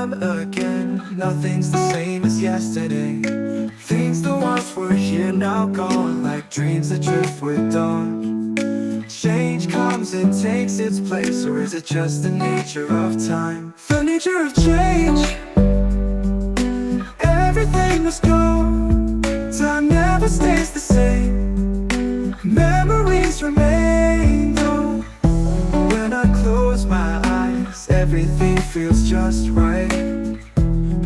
time again. Nothing's the same as yesterday. Things that once were here now gone, like dreams that drift with dawn. Change comes and takes its place, or is it just the nature of time? The nature of change. Everything must go. Time never stays the same. Memories remain though. When I close my eyes, everything feels just right.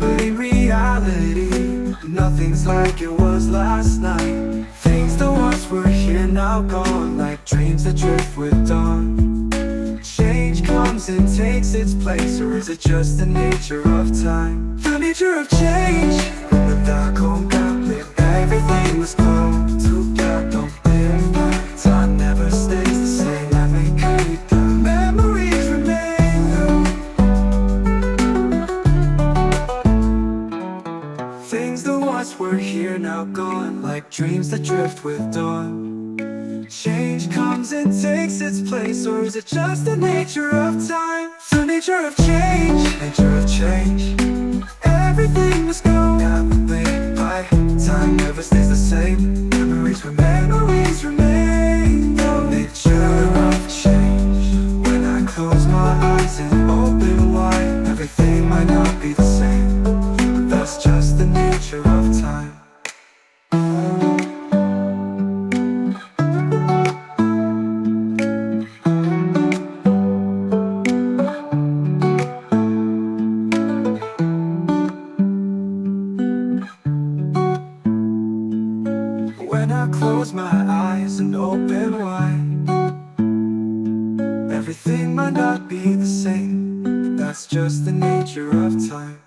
But in reality, nothing's like it was last night. Things that once were here now gone, like dreams that drift with dawn. Change comes and takes its place, or is it just the nature of time? The nature of change. ธรรมดาของการเปลี่ยน Everything must go. ทุกอย่างต้องเปลี่ยนไป Time never stays the same. และไม่เคยเดิม Memories remain though. Things that once were here now gone, like dreams that drift with dawn. Change comes and takes its place, or is it just the nature of time? The nature of change. Nature of change. Everything must go. By time never stays the same. Memories remain. The nature of change. When I close my eyes and open wide, everything might not be the same, but that's just the nature of time. When I close my eyes and open wide, everything might not be the same. That's just the nature of time.